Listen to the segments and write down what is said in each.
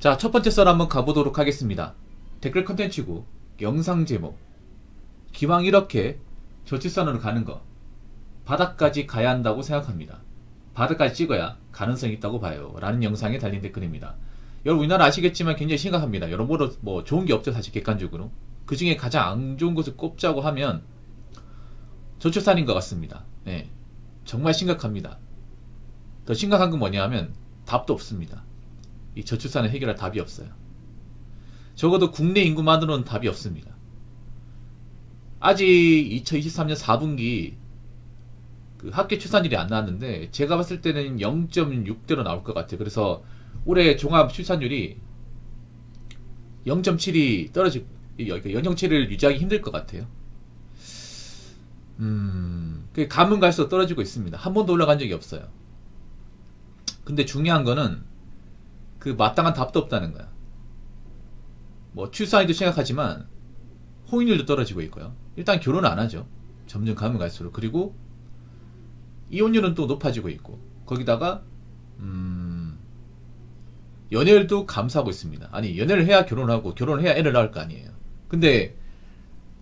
자, 첫 번째 썰 한번 가보도록 하겠습니다. 댓글 컨텐츠고 영상 제목, 기왕 이렇게 저출산으로 가는 거 바닥까지 가야 한다고 생각합니다. 바닥까지 찍어야 가능성이 있다고 봐요 라는 영상에 달린 댓글입니다. 여러분, 우리나라 아시겠지만 굉장히 심각합니다. 여러모로 뭐 좋은 게 없죠, 사실 객관적으로. 그 중에 가장 안 좋은 것을 꼽자고 하면 저출산인 것 같습니다. 네, 정말 심각합니다. 더 심각한 건 뭐냐 하면 답도 없습니다. 이 저출산을 해결할 답이 없어요. 적어도 국내 인구만으로는 답이 없습니다. 아직 2023년 4분기 그 합계 출산율이 안 나왔는데 제가 봤을 때는 0.6대로 나올 것 같아요. 그래서 올해 종합 출산율이 0.7이 떨어질, 연령치를 유지하기 힘들 것 같아요. 가면 갈수록 떨어지고 있습니다. 한 번도 올라간 적이 없어요. 근데 중요한 거는 그 마땅한 답도 없다는 거야. 뭐 출산율도 심각하지만 혼인율도 떨어지고 있고요. 일단 결혼을 안 하죠. 점점 가면 갈수록. 그리고 이혼율은 또 높아지고 있고, 거기다가 연애율도 감소하고 있습니다. 아니, 연애를 해야 결혼하고 결혼을 해야 애를 낳을 거 아니에요. 근데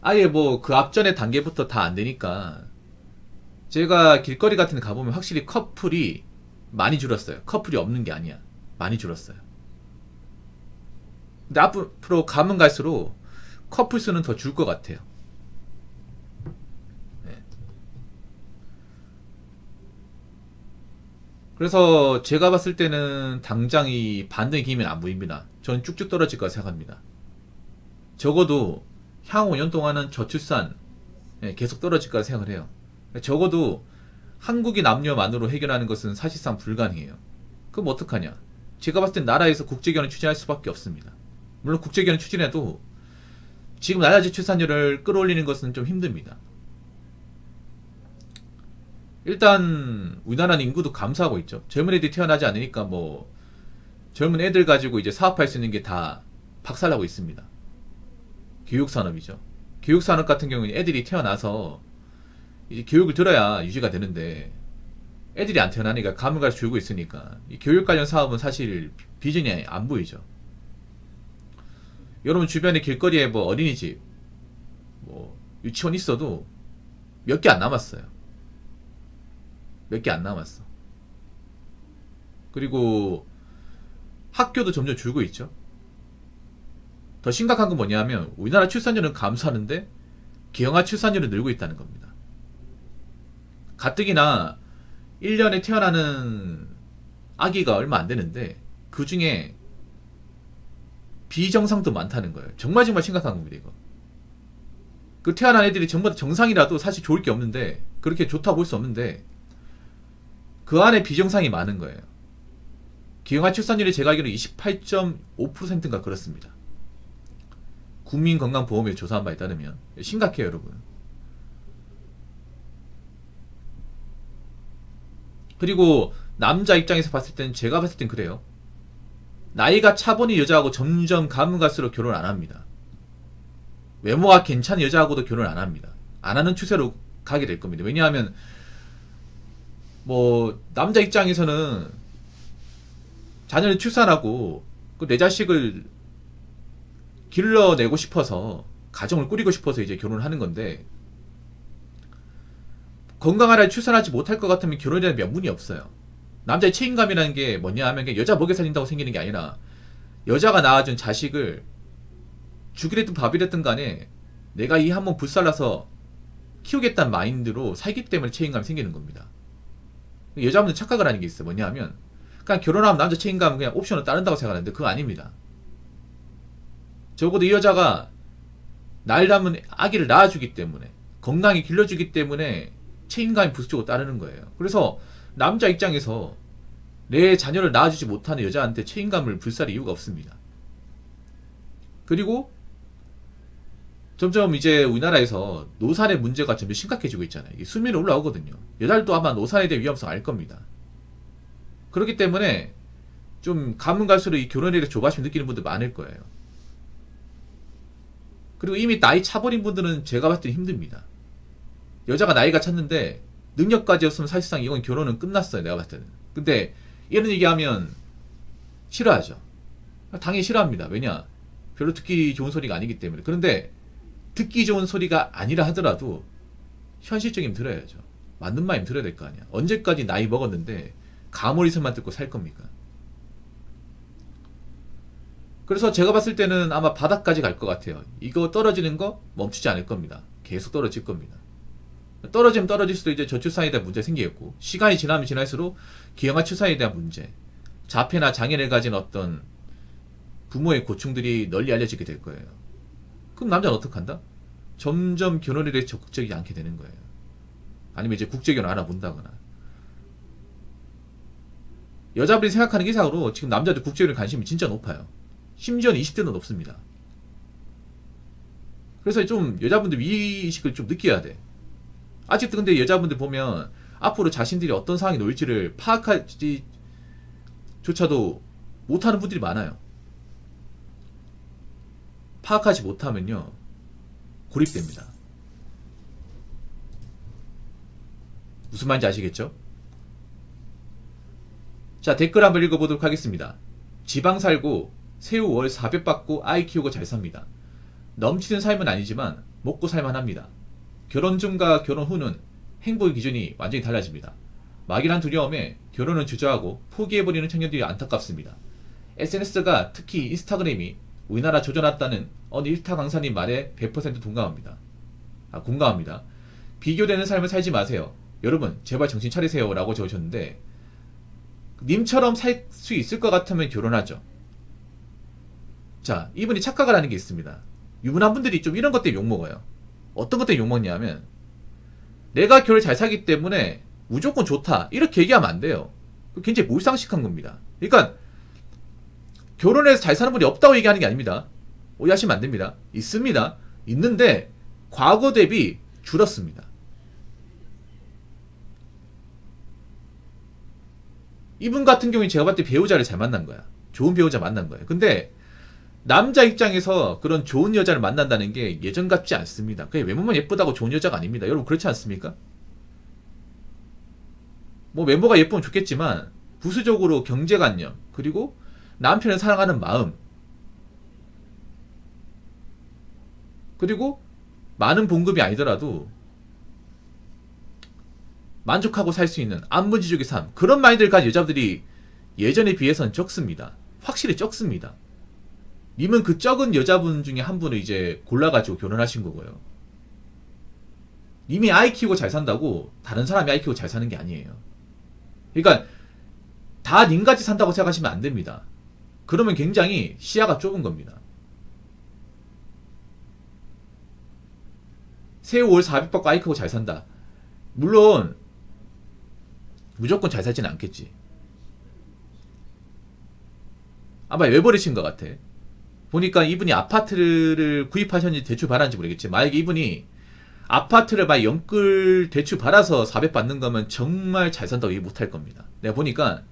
아예 뭐 그 앞전의 단계부터 다 안 되니까, 제가 길거리 같은 데 가보면 확실히 커플이 많이 줄었어요. 커플이 없는 게 아니야. 많이 줄었어요. 근데 앞으로 가면 갈수록 커플 수는 더 줄 것 같아요. 네. 그래서 제가 봤을 때는 당장 이 반등의 기미는 안 보입니다. 저는 쭉쭉 떨어질 거라 생각합니다. 적어도 향후 5년 동안은 저출산 계속 떨어질 거라 생각을 해요. 적어도 한국인 남녀만으로 해결하는 것은 사실상 불가능해요. 그럼 어떡하냐? 제가 봤을 땐 나라에서 국제결혼 추진할 수밖에 없습니다. 물론 국제결혼 추진해도 지금 낮아진 출산율을 끌어올리는 것은 좀 힘듭니다. 일단 우리나라는 인구도 감소하고 있죠. 젊은 애들이 태어나지 않으니까 뭐 젊은 애들 가지고 이제 사업할 수 있는 게 다 박살나고 있습니다. 교육산업이죠. 교육산업 같은 경우는 애들이 태어나서 이제 교육을 들어야 유지가 되는데 애들이 안 태어나니까 가면 갈수록 줄고 있으니까 이 교육 관련 사업은 사실 비전이 안 보이죠. 여러분 주변에 길거리에 뭐 어린이집, 뭐 유치원 있어도 몇 개 안 남았어요. 몇 개 안 남았어. 그리고 학교도 점점 줄고 있죠. 더 심각한 건 뭐냐면 우리나라 출산율은 감소하는데 기형아 출산율은 늘고 있다는 겁니다. 가뜩이나 1년에 태어나는 아기가 얼마 안 되는데 그 중에 비정상도 많다는 거예요. 정말 심각한 겁니다, 이거. 그 태어난 애들이 전부 다 정상이라도 사실 좋을 게 없는데, 그렇게 좋다고 볼 수 없는데 그 안에 비정상이 많은 거예요. 기형아 출산율이 제가 알기로 28.5%인가 그렇습니다. 국민건강보험에 조사한 바에 따르면. 심각해요, 여러분. 그리고 남자 입장에서 봤을 때는, 제가 봤을 땐 그래요. 나이가 차보니 여자하고 점점 가면 갈수록 결혼 안 합니다. 외모가 괜찮은 여자하고도 결혼 안 합니다. 안 하는 추세로 가게 될 겁니다. 왜냐하면 뭐 남자 입장에서는 자녀를 출산하고 그 내 자식을 길러내고 싶어서, 가정을 꾸리고 싶어서 이제 결혼을 하는 건데, 건강하게 출산하지 못할 것 같으면 결혼이라는 명분이 없어요. 남자의 책임감이라는 게 뭐냐 하면 그냥 여자 먹여 살린다고 생기는 게 아니라, 여자가 낳아준 자식을 죽이랬든 밥이랬든 간에 내가 이 한 몸 불살라서 키우겠다는 마인드로 살기 때문에 책임감이 생기는 겁니다. 여자분들 착각을 하는 게 있어요. 뭐냐 하면 그냥 결혼하면 남자 책임감은 그냥 옵션을 따른다고 생각하는데 그거 아닙니다. 적어도 이 여자가 날 담은 아기를 낳아주기 때문에, 건강히 길러주기 때문에 책임감이 부수적으로 따르는 거예요. 그래서 남자 입장에서 내 자녀를 낳아주지 못하는 여자한테 책임감을 불살릴 이유가 없습니다. 그리고 점점 이제 우리나라에서 노산의 문제가 점점 심각해지고 있잖아요. 이게 수면이 올라오거든요. 여자들도 아마 노산에 대한 위험성 알 겁니다. 그렇기 때문에 좀 가면 갈수록 이 결혼에 대해 조바심 느끼는 분들 많을 거예요. 그리고 이미 나이 차버린 분들은 제가 봤을 때 힘듭니다. 여자가 나이가 찼는데 능력까지 없으면 사실상 이건 결혼은 끝났어요, 내가 봤을 때는. 근데 이런 얘기하면 싫어하죠. 당연히 싫어합니다. 왜냐? 별로 듣기 좋은 소리가 아니기 때문에. 그런데 듣기 좋은 소리가 아니라 하더라도 현실적인 들어야죠. 맞는 말임 들어야 될 거 아니야. 언제까지 나이 먹었는데 가모리선만 듣고 살 겁니까? 그래서 제가 봤을 때는 아마 바닥까지 갈 것 같아요. 이거 떨어지는 거 멈추지 않을 겁니다. 계속 떨어질 겁니다. 떨어지면 떨어질수록 이제 저출산에 대한 문제 생기겠고, 시간이 지나면 지날수록 기형아 출산에 대한 문제, 자폐나 장애를 가진 어떤 부모의 고충들이 널리 알려지게 될 거예요. 그럼 남자는 어떡한다? 점점 결혼에 대해 적극적이지 않게 되는 거예요. 아니면 이제 국제결혼 알아본다거나. 여자분이 생각하는 이상으로 지금 남자들 국제결혼 관심이 진짜 높아요. 심지어는 20대도 높습니다. 그래서 좀 여자분들 위의식을 좀 느껴야 돼. 아직도 근데 여자분들 보면 앞으로 자신들이 어떤 상황이 놓일지를 파악하지 조차도 못하는 분들이 많아요. 파악하지 못하면요 고립됩니다. 무슨 말인지 아시겠죠? 자, 댓글 한번 읽어보도록 하겠습니다. 지방 살고 새우 월 400 받고 아이 키우고 잘 삽니다. 넘치는 삶은 아니지만 먹고 살만합니다. 결혼 중과 결혼 후는 행복의 기준이 완전히 달라집니다. 막연한 두려움에 결혼을 주저하고 포기해버리는 청년들이 안타깝습니다. SNS가 특히 인스타그램이 우리나라 조져놨다는 어느 일타 강사님 말에 100% 공감합니다. 비교되는 삶을 살지 마세요. 여러분 제발 정신 차리세요 라고 적으셨는데, 님처럼 살 수 있을 것 같으면 결혼하죠. 자, 이분이 착각을 하는 게 있습니다. 유부남 분들이 좀 이런 것 때문에 욕먹어요. 어떤 것 때문에 욕먹냐면, 내가 결혼 잘 사기 때문에 무조건 좋다 이렇게 얘기하면 안 돼요. 굉장히 몰상식한 겁니다. 그러니까 결혼해서 잘 사는 분이 없다고 얘기하는 게 아닙니다. 오해하시면 안 됩니다. 있습니다. 있는데 과거 대비 줄었습니다. 이분 같은 경우에 제가 봤을 때 배우자를 잘 만난 거야. 좋은 배우자 만난 거예요. 근데 남자 입장에서 그런 좋은 여자를 만난다는 게 예전 같지 않습니다. 그냥 외모만 예쁘다고 좋은 여자가 아닙니다. 여러분 그렇지 않습니까? 뭐 외모가 예쁘면 좋겠지만 부수적으로 경제관념, 그리고 남편을 사랑하는 마음, 그리고 많은 봉급이 아니더라도 만족하고 살 수 있는 안무지족의 삶, 그런 마인드를 가진 여자들이 예전에 비해서는 적습니다. 확실히 적습니다. 님은 그 적은 여자분 중에 한 분을 이제 골라가지고 결혼하신 거고요. 님이 아이 키우고 잘 산다고 다른 사람이 아이 키우고 잘 사는 게 아니에요. 그러니까 다 님같이 산다고 생각하시면 안 됩니다. 그러면 굉장히 시야가 좁은 겁니다. 새우 월 400 받고 아이 크고 잘 산다. 물론 무조건 잘 살지는 않겠지. 아마 외버리신 것 같아. 보니까 이분이 아파트를 구입하셨는지 대출 받았는지 모르겠지. 만약에 이분이 아파트를 막 연끌 대출 받아서 400 받는 거면 정말 잘 산다고 얘기 못할 겁니다. 내가 보니까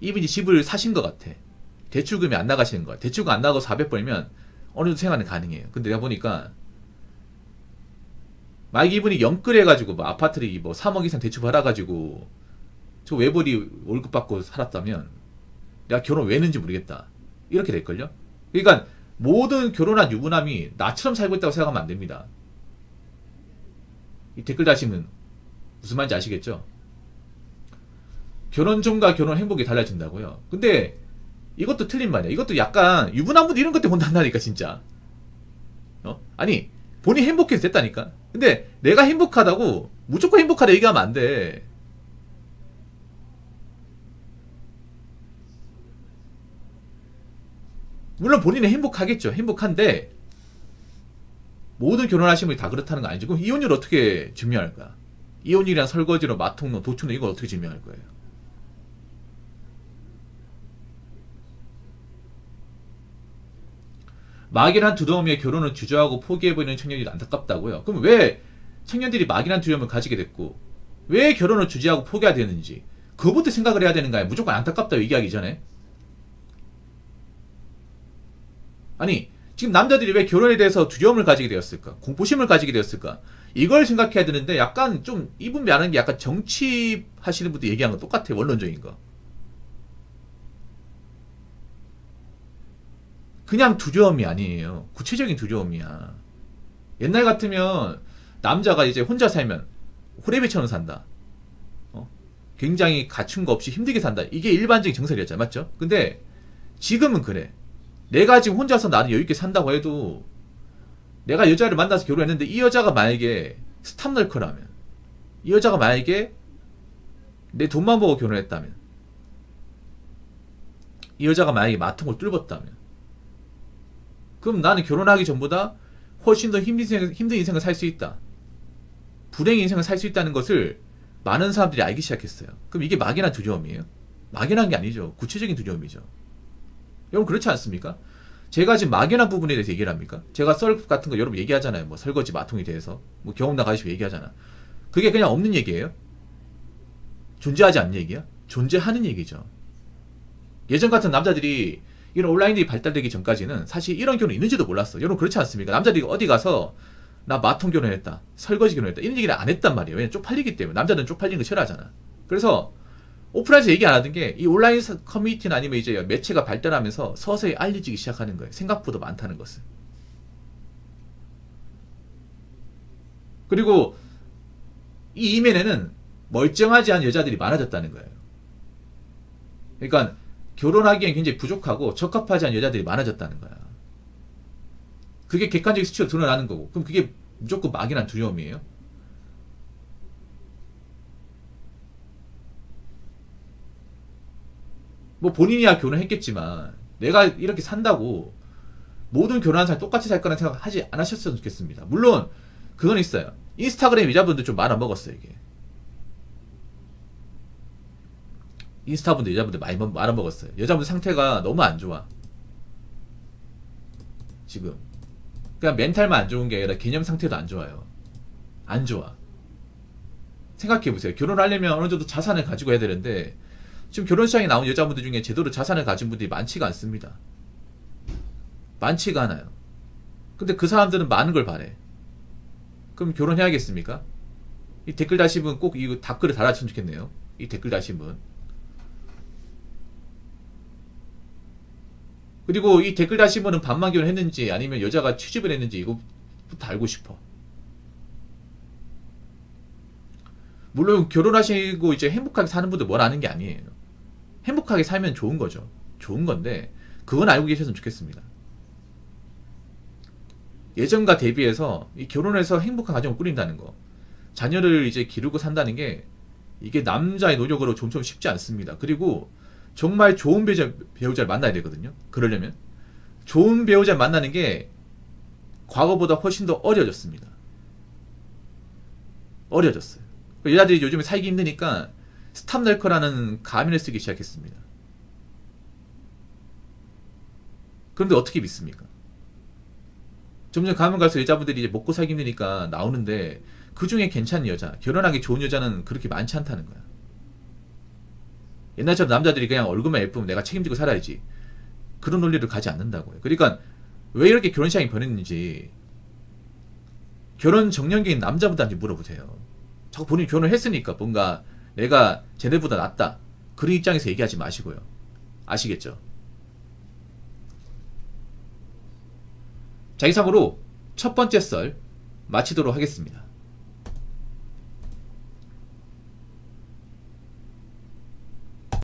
이분이 집을 사신 것 같아. 대출금이 안 나가시는 거야. 대출금 안 나가고 400 벌면 어느 정도 생활은 가능해요. 근데 내가 보니까 만약에 이분이 연끌해가지고 뭐 아파트를 뭐 3억 이상 대출 받아가지고 저 외벌이 월급 받고 살았다면 내가 결혼 왜 했는지 모르겠다. 이렇게 될걸요? 그러니까 모든 결혼한 유부남이 나처럼 살고 있다고 생각하면 안 됩니다. 이 댓글 다시면 무슨 말인지 아시겠죠? 결혼 전과 결혼 행복이 달라진다고요. 근데 이것도 틀린 말이야. 이것도 약간 유부남분들 이런 것 때문에 혼난다니까 진짜. 아니 본인 행복해서 됐다니까. 근데 내가 행복하다고 무조건 행복하다 얘기하면 안 돼. 물론 본인은 행복하겠죠. 행복한데 모든 결혼하신 분이 다 그렇다는 거 아니죠. 그럼 이혼율 어떻게 증명할 거야? 이혼율이랑 설거지로 마통론, 도축론 이걸 어떻게 증명할 거예요? 막연한 두려움에 결혼을 주저하고 포기해버리는 청년이 안타깝다고요. 그럼 왜 청년들이 막연한 두려움을 가지게 됐고 왜 결혼을 주저하고 포기해야 되는지 그것부터 생각을 해야 되는 거야. 무조건 안타깝다고 얘기하기 전에. 아니 지금 남자들이 왜 결혼에 대해서 두려움을 가지게 되었을까? 공포심을 가지게 되었을까? 이걸 생각해야 되는데 약간 좀 이분 말하는 게 약간 정치 하시는 분들 얘기하는 거 똑같아요. 원론적인 거. 그냥 두려움이 아니에요. 구체적인 두려움이야. 옛날 같으면 남자가 이제 혼자 살면 호래비처럼 산다. 굉장히 갖춘 거 없이 힘들게 산다. 이게 일반적인 정설이었잖아. 맞죠? 근데 지금은 그래. 내가 지금 혼자서 나는 여유있게 산다고 해도 내가 여자를 만나서 결혼했는데 이 여자가 만약에 스탑널커라면, 이 여자가 만약에 내 돈만 보고 결혼했다면, 이 여자가 만약에 마통을 뚫었다면, 그럼 나는 결혼하기 전보다 훨씬 더 힘든 인생을 살 수 있다. 불행의 인생을 살 수 있다는 것을 많은 사람들이 알기 시작했어요. 그럼 이게 막연한 두려움이에요? 막연한 게 아니죠. 구체적인 두려움이죠. 여러분 그렇지 않습니까? 제가 지금 막연한 부분에 대해서 얘기를 합니까? 제가 썰 같은 거 여러분 얘기하잖아요. 뭐 설거지 마통에 대해서 뭐 경험 나가시고 얘기하잖아. 그게 그냥 없는 얘기예요? 존재하지 않는 얘기야? 존재하는 얘기죠. 예전 같은 남자들이 이런 온라인들이 발달되기 전까지는 사실 이런 결혼 있는지도 몰랐어. 여러분 그렇지 않습니까? 남자들이 어디 가서 나 마통 결혼했다, 설거지 결혼했다 이런 얘기를 안 했단 말이에요. 왜냐면 쪽팔리기 때문에. 남자들은 쪽팔리는 거 싫어하잖아. 그래서 오프라인에서 얘기 안 하던 게 이 온라인 커뮤니티나 아니면 이제 매체가 발달하면서 서서히 알려지기 시작하는 거예요. 생각보다 많다는 것을. 그리고 이 이면에는 멀쩡하지 않은 여자들이 많아졌다는 거예요. 그러니까 결혼하기엔 굉장히 부족하고 적합하지 않은 여자들이 많아졌다는 거야. 그게 객관적인 수치로 드러나는 거고. 그럼 그게 무조건 막연한 두려움이에요? 뭐 본인이야 결혼했겠지만 내가 이렇게 산다고 모든 결혼한 사람이 똑같이 살 거라는 생각 하지 않으셨으면 좋겠습니다. 물론 그건 있어요. 인스타그램 여자분들 좀 말아먹었어요. 이게 인스타분들 여자분들 많이 말아먹었어요. 여자분들 상태가 너무 안 좋아. 지금 그냥 멘탈만 안 좋은 게 아니라 개념 상태도 안 좋아요. 안 좋아. 생각해보세요. 결혼하려면 어느 정도 자산을 가지고 해야 되는데 지금 결혼시장에 나온 여자분들 중에 제대로 자산을 가진 분들이 많지가 않습니다. 많지가 않아요. 근데 그 사람들은 많은 걸 바래. 그럼 결혼해야겠습니까? 이 댓글 다신 분 꼭 이 댓글을 달아주시면 좋겠네요. 이 댓글 다신 분. 그리고 이 댓글 다신 분은 반만 결혼했는지 아니면 여자가 취집을 했는지 이거부터 알고 싶어. 물론 결혼하시고 이제 행복하게 사는 분들 뭘 아는 게 아니에요. 행복하게 살면 좋은 거죠. 좋은 건데 그건 알고 계셨으면 좋겠습니다. 예전과 대비해서 이 결혼해서 행복한 가정을 꾸린다는 거, 자녀를 이제 기르고 산다는 게 이게 남자의 노력으로 좀처럼 쉽지 않습니다. 그리고 정말 좋은 배우자를 만나야 되거든요. 그러려면 좋은 배우자를 만나는 게 과거보다 훨씬 더 어려졌습니다. 어려졌어요. 여자들이 요즘에 살기 힘드니까 스탑널커라는 가면을 쓰기 시작했습니다. 그런데 어떻게 믿습니까? 점점 가면 갈수록 여자분들이 이제 먹고 살기 힘드니까 나오는데 그 중에 괜찮은 여자, 결혼하기 좋은 여자는 그렇게 많지 않다는 거야. 옛날처럼 남자들이 그냥 얼굴만 예쁘면 내가 책임지고 살아야지, 그런 논리를 가지 않는다고요. 그러니까 왜 이렇게 결혼 시장이 변했는지 결혼 정년기인 남자분들한테 물어보세요. 자꾸 본인이 결혼을 했으니까 뭔가 내가 쟤네보다 낫다 그런 입장에서 얘기하지 마시고요. 아시겠죠? 자, 이상으로 첫 번째 썰 마치도록 하겠습니다.